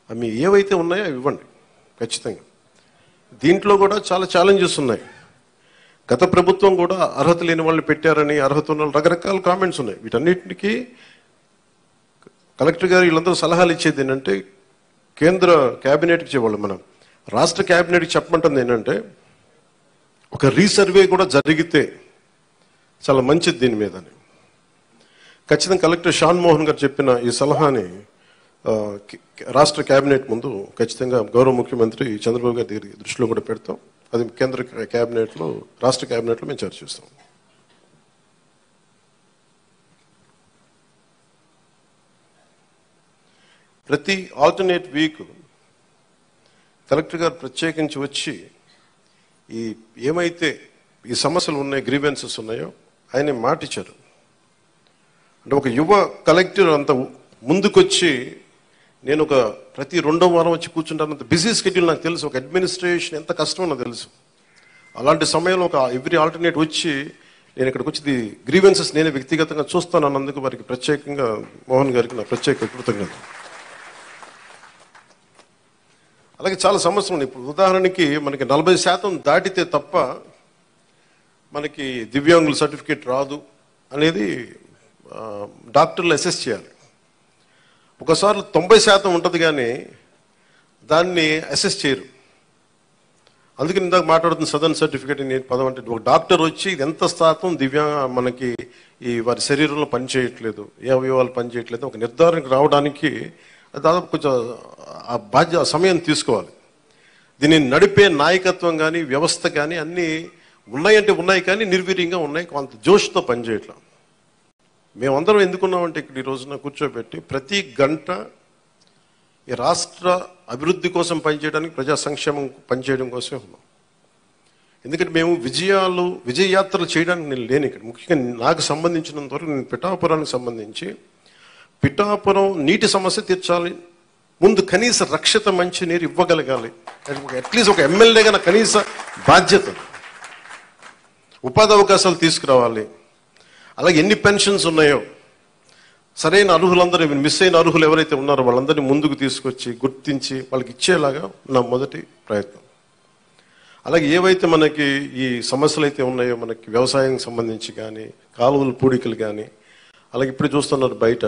అవి ఏవైతే ఉన్నాయో అవి ఇవ్వండి ఖచ్చితంగా. దీంట్లో కూడా చాలా ఛాలెంజెస్ ఉన్నాయి. గత ప్రభుత్వం కూడా అర్హత లేని వాళ్ళని పెట్టారని, అర్హత ఉన్న రకరకాల కామెంట్స్ ఉన్నాయి. వీటన్నిటికీ కలెక్టర్ గారు వీళ్ళందరూ సలహాలు ఇచ్చేది ఏంటంటే, కేంద్ర క్యాబినెట్కి చెప్పాలి, మనం రాష్ట్ర క్యాబినెట్కి చెప్పమంటుంది ఏంటంటే, ఒక రీసర్వే కూడా జరిగితే చాలా మంచిది దీని మీద అని. ఖచ్చితంగా కలెక్టర్ షాన్ మోహన్ గారు చెప్పిన ఈ సలహాని రాష్ట్ర క్యాబినెట్ ముందు ఖచ్చితంగా గౌరవ ముఖ్యమంత్రి చంద్రబాబు గారి దగ్గర దృష్టిలో కూడా పెడతాం. అది కేంద్ర క్యాబినెట్లో, రాష్ట్ర క్యాబినెట్లో మేము చర్చిస్తాం. ప్రతి ఆల్టర్నేట్ వీక్ కలెక్టర్ గారు ప్రత్యేకించి వచ్చి ఏమైతే ఈ సమస్యలు ఉన్నాయో, గ్రీవెన్సెస్ ఉన్నాయో ఆయన మాట ఇచ్చారు. అంటే ఒక యువ కలెక్టర్ అంత ముందుకొచ్చి, నేను ఒక ప్రతి 2వ వారం వచ్చి కూర్చుంటానంత బిజీ షెడ్యూల్ నాకు తెలుసు, ఒక అడ్మినిస్ట్రేషన్ ఎంత కష్టమో నాకు తెలుసు. అలాంటి సమయంలో ఒక ఎవ్రీ ఆల్టర్నేట్ వచ్చి నేను ఇక్కడికి వచ్చి గ్రీవెన్సెస్ నేనే వ్యక్తిగతంగా చూస్తాను అన్నందుకు వారికి ప్రత్యేకంగా మోహన్ గారికి నా ప్రత్యేక కృతజ్ఞత. అలాగే చాలా సమస్యలు ఉన్నాయి. ఇప్పుడు ఉదాహరణకి మనకి 40% దాటితే తప్ప మనకి దివ్యాంగుల సర్టిఫికేట్ రాదు అనేది డాక్టర్లు అసెస్ చేయాలి. ఒకసారి 90% ఉంటుంది కానీ దాన్ని అసెస్ చేయరు. అందుకని ఇందాక మాట్లాడుతున్న సదరన్ సర్టిఫికేట్ నేను పదం అంటే, ఒక డాక్టర్ వచ్చి ఇది ఎంత శాతం మనకి వారి శరీరంలో పనిచేయట్లేదు, ఏ అవయవాలు పనిచేయట్లేదు ఒక నిర్ధారణకు రావడానికి దాదాపు కొంచెం ఆ సమయం తీసుకోవాలి. దీన్ని నడిపే నాయకత్వం కానీ వ్యవస్థ కానీ అన్నీ ఉన్నాయంటే ఉన్నాయి, కానీ నిర్వీర్యంగా ఉన్నాయి, కొంత జోష్తో పనిచేయట్లేదు. మేమందరం ఎందుకున్నామంటే ఇక్కడ ఈ రోజున కూర్చోబెట్టి ప్రతి గంట ఈ రాష్ట్ర అభివృద్ధి కోసం పనిచేయడానికి, ప్రజా సంక్షేమం పనిచేయడం కోసమే ఉన్నాం. ఎందుకంటే మేము విజయయాత్రలు చేయడానికి నేను లేను ఇక్కడ. ముఖ్యంగా నాకు సంబంధించినంత వరకు నేను పిఠాపురానికి సంబంధించి పిఠాపురం నీటి సమస్య తీర్చాలి, ముందు కనీస రక్షిత మంచినీరు ఇవ్వగలగాలి, అట్లీస్ట్ ఒక ఎమ్మెల్యేగా నా కనీస బాధ్యత. ఉపాధి అవకాశాలు తీసుకురావాలి. అలాగే ఎన్ని పెన్షన్స్ ఉన్నాయో సరైన అర్హులందరూ, మిస్ అయిన అర్హులు ఎవరైతే ఉన్నారో వాళ్ళందరినీ ముందుకు తీసుకొచ్చి గుర్తించి వాళ్ళకి ఇచ్చేలాగా నా మొదటి ప్రయత్నం. అలాగే ఏవైతే మనకి ఈ సమస్యలు అయితే ఉన్నాయో, మనకి వ్యవసాయం సంబంధించి కానీ, కాలువలు పూడికలు కానీ, అలాగే ఇప్పుడు చూస్తున్నారు బయట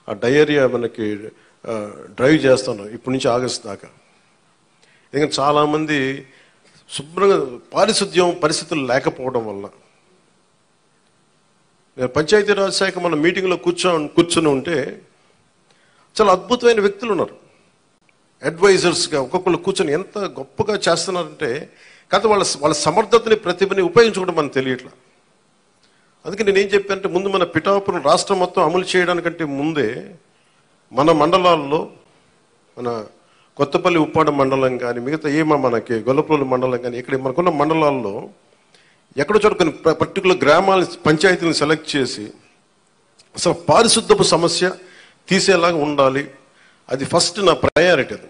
ఆ డయేరియా మనకి డ్రైవ్ చేస్తున్నాం ఇప్పటి నుంచి ఆగస్టు దాకా. ఎందుకంటే చాలామంది శుభ్రంగా పారిశుద్ధ్యం పరిస్థితులు లేకపోవడం వల్ల, నేను పంచాయతీరాజ్ శాఖ మన మీటింగ్లో కూర్చొని ఉంటే చాలా అద్భుతమైన వ్యక్తులు ఉన్నారు, అడ్వైజర్స్గా ఒక్కొక్కరు కూర్చొని ఎంత గొప్పగా చేస్తున్నారంటే, కాదు వాళ్ళ సమర్థతని ప్రతిభని ఉపయోగించుకోవడం మనకు తెలియట్లా. అందుకే నేనేం చెప్పానంటే, ముందు మన పిఠాపురం రాష్ట్రం మొత్తం అమలు చేయడానికంటే ముందే మన మండలాల్లో, మన కొత్తపల్లి ఉప్పాడ మండలం కానీ, మిగతా మనకి గొల్లపల్లి మండలం కానీ, ఇక్కడ మనకున్న మండలాల్లో ఎక్కడో చోట కొన్ని పర్టికులర్ గ్రామాల పంచాయతీలను సెలెక్ట్ చేసి అసలు పారిశుద్ధపు సమస్య తీసేలాగా ఉండాలి. అది ఫస్ట్ నా ప్రయారిటీ. అది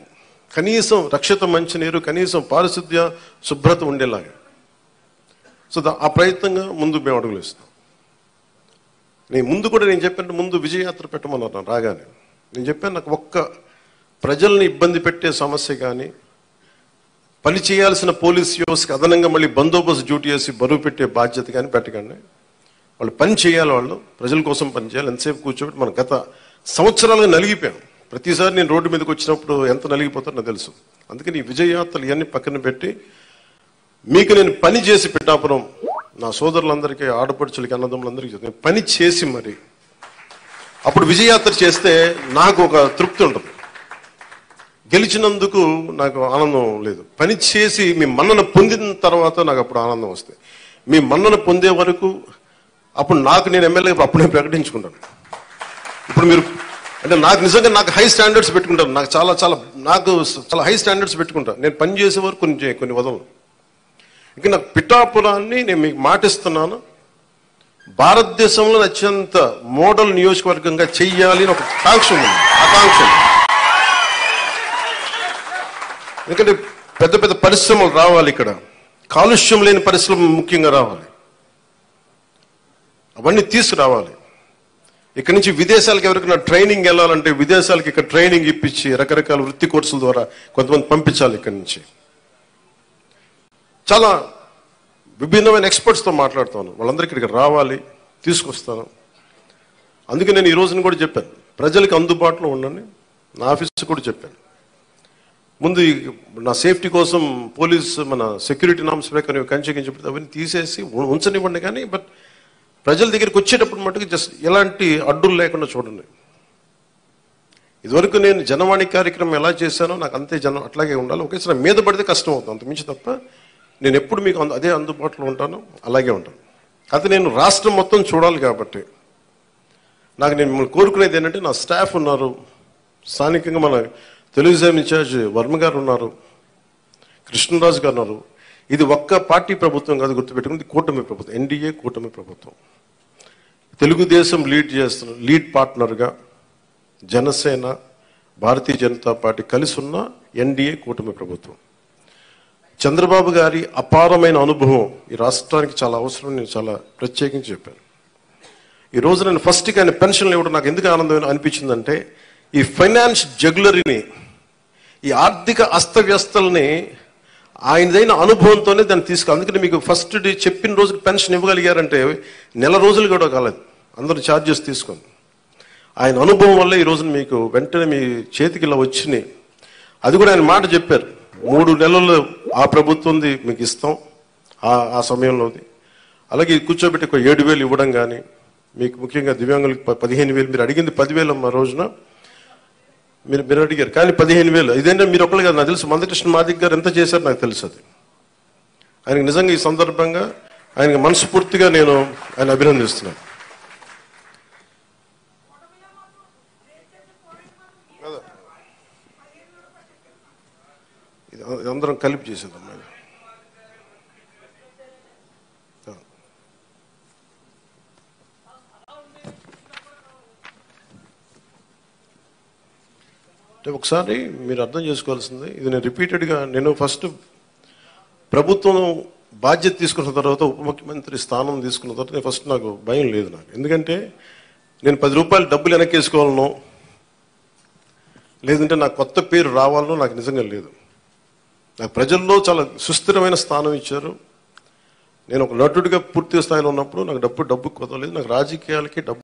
కనీసం రక్షిత మంచినీరు, కనీసం పారిశుద్ధ్య శుభ్రత ఉండేలాగా. సో ఆ ప్రయత్నంగా ముందు మేము అడుగులు ఇస్తాం. నేను చెప్పాను, ముందు విజయయాత్ర పెట్టమన్నారు రాగానే. నేను చెప్పాను, నాకు ఒక్క ప్రజల్ని ఇబ్బంది పెట్టే సమస్య కానీ, పని చేయాల్సిన పోలీస్ వ్యవస్థకి అదనంగా మళ్ళీ బందోబస్తు డ్యూటీ చేసి బరువు పెట్టే బాధ్యత కానీ పెట్టకండి. వాళ్ళు పని చేయాలి, వాళ్ళు ప్రజల కోసం పని చేయాలి. ఎంతసేపు కూర్చోబెట్టి మనం గత సంవత్సరాలుగా నలిగిపోయాం. ప్రతిసారి నేను రోడ్డు మీదకి వచ్చినప్పుడు ఎంత నలిగిపోతారో నాకు తెలుసు. అందుకని ఈ విజయయాత్రలు ఇవన్నీ పక్కన పెట్టి మీకు నేను పని చేసి పిఠాపురం నా సోదరులందరికీ, ఆడపడుచులకి, అన్నదమ్ములందరికీ నేను పని చేసి మరి అప్పుడు విజయయాత్ర చేస్తే నాకు ఒక తృప్తి ఉంటుంది. గెలిచినందుకు నాకు ఆనందం లేదు, పని చేసి మీ మన్నన పొందిన తర్వాత నాకు అప్పుడు ఆనందం వస్తుంది. మీ మన్నన పొందే వరకు అప్పుడు నేను ఎమ్మెల్యే అప్పుడు నేను ప్రకటించుకుంటాను. ఇప్పుడు మీరు అంటే నాకు నిజంగా నాకు హై స్టాండర్డ్స్ పెట్టుకుంటాను, నాకు చాలా హై స్టాండర్డ్స్ పెట్టుకుంటాను. నేను పని చేసే వరకు కొన్ని వదలను. ఇంకా నాకు పిఠాపురాన్ని నేను మీకు మాటిస్తున్నాను, భారతదేశంలో అత్యంత మోడల్ నియోజకవర్గంగా చెయ్యాలి అని ఒక ఆకాంక్ష ఉంది. ఎందుకంటే పెద్ద పెద్ద పరిశ్రమలు రావాలి, ఇక్కడ కాలుష్యం లేని పరిశ్రమ ముఖ్యంగా రావాలి, అవన్నీ తీసుకురావాలి. ఇక్కడి నుంచి విదేశాలకు ఎవరికైనా ట్రైనింగ్ వెళ్ళాలంటే విదేశాలకు ఇక్కడ ట్రైనింగ్ ఇప్పించి రకరకాల వృత్తి కోర్సుల ద్వారా కొంతమంది పంపించాలి. ఇక్కడి నుంచి చాలా విభిన్నమైన ఎక్స్పర్ట్స్తో మాట్లాడుతాను. వాళ్ళందరికీ ఇక్కడికి రావాలి, తీసుకొస్తాను. అందుకే నేను ఈ రోజున కూడా చెప్పాను, ప్రజలకు అందుబాటులో ఉండండి. నా ఆఫీస్ కూడా చెప్పాను, ముందు నా సేఫ్టీ కోసం పోలీస్ మన సెక్యూరిటీ నామ్స్ ప్రకారం కంచె అవన్నీ తీసేసి ఉంచనివ్వండి. కానీ బట్ ప్రజల దగ్గరికి వచ్చేటప్పుడు మటుకు జస్ట్ ఎలాంటి అడ్డులు లేకుండా చూడండి. ఇదివరకు నేను జనవాణి కార్యక్రమం ఎలా చేశానో నాకు అంతే జనం అట్లాగే ఉండాలి. ఒకేసారి మీద పడితే కష్టం అవుతుంది, అంతమించి తప్ప నేను ఎప్పుడు మీకు అదే అందుబాటులో ఉంటాను, అలాగే ఉంటాను. అయితే నేను రాష్ట్రం మొత్తం చూడాలి కాబట్టి నాకు నేను మిమ్మల్ని కోరుకునేది ఏంటంటే, నా స్టాఫ్ ఉన్నారు, స్థానికంగా మన తెలుగుదేశం ఇన్ఛార్జ్ వర్మ గారు ఉన్నారు, కృష్ణరాజు గారు ఉన్నారు. ఇది ఒక్క పార్టీ ప్రభుత్వం కాదు, గుర్తుపెట్టుకుంది కూటమి ప్రభుత్వం, ఎన్డీఏ కూటమి ప్రభుత్వం. తెలుగుదేశం లీడ్ పార్ట్నర్గా జనసేన, భారతీయ జనతా పార్టీ కలిసి ఉన్న ఎన్డీఏ కూటమి ప్రభుత్వం. చంద్రబాబు గారి అపారమైన అనుభవం ఈ రాష్ట్రానికి చాలా అవసరం. నేను చాలా ప్రత్యేకించి చెప్పాను. ఈ రోజు నేను ఫస్ట్కి ఆయన పెన్షన్లు ఇవ్వడం నాకు ఎందుకు ఆనందం అనిపించిందంటే, ఈ ఫైనాన్స్ జగ్యులరీని, ఈ ఆర్థిక అస్తవ్యస్తల్ని ఆయనదైన అనుభవంతోనే దాన్ని అందుకని మీకు ఫస్ట్ డే చెప్పిన రోజుకి పెన్షన్ ఇవ్వగలిగారంటే నెల రోజులు కూడా కాలేదు, అందరూ ఛార్జెస్ తీసుకొని. ఆయన అనుభవం వల్ల ఈ రోజున మీకు వెంటనే మీ చేతికి ఇలా వచ్చినాయి. అది కూడా ఆయన మాట చెప్పారు, 3 నెలల్లో ఆ ప్రభుత్వంది మీకు ఇస్తాం ఆ సమయంలోది. అలాగే కూర్చోబెట్టి ఒక 7,000 ఇవ్వడం కానీ, మీకు ముఖ్యంగా దివ్యాంగులకు 15,000, మీరు అడిగింది 10,000 మా రోజున మీరు అడిగారు, కానీ 15,000 ఇదేంటే మీరు ఒక్కరు కాదు, నాకు తెలుసు మందకృష్ణ మాదిక్ గారు ఎంత చేశారు నాకు తెలుసు. అది ఆయనకు నిజంగా ఈ సందర్భంగా ఆయనకు మనస్ఫూర్తిగా నేను ఆయన అభినందిస్తున్నాను. అందరం కలిపి చేసేద్దాం. అంటే ఒకసారి మీరు అర్థం చేసుకోవాల్సింది, ఇది నేను రిపీటెడ్గా నేను ఫస్ట్ ప్రభుత్వం బాధ్యత తీసుకున్న తర్వాత, ఉప ముఖ్యమంత్రి స్థానం తీసుకున్న తర్వాత నేను ఫస్ట్ నాకు భయం లేదు నాకు. ఎందుకంటే నేను 10 రూపాయలు డబ్బులు వెనక్కేసుకోవాలనో లేదంటే నాకు కొత్త పేరు రావాలనో నాకు నిజంగా లేదు. నాకు ప్రజల్లో చాలా సుస్థిరమైన స్థానం ఇచ్చారు. నేను ఒక నటుడిగా పూర్తి స్థాయిలో ఉన్నప్పుడు నాకు డబ్బు కొదవలేదు. నాకు రాజకీయాలకి డబ్బు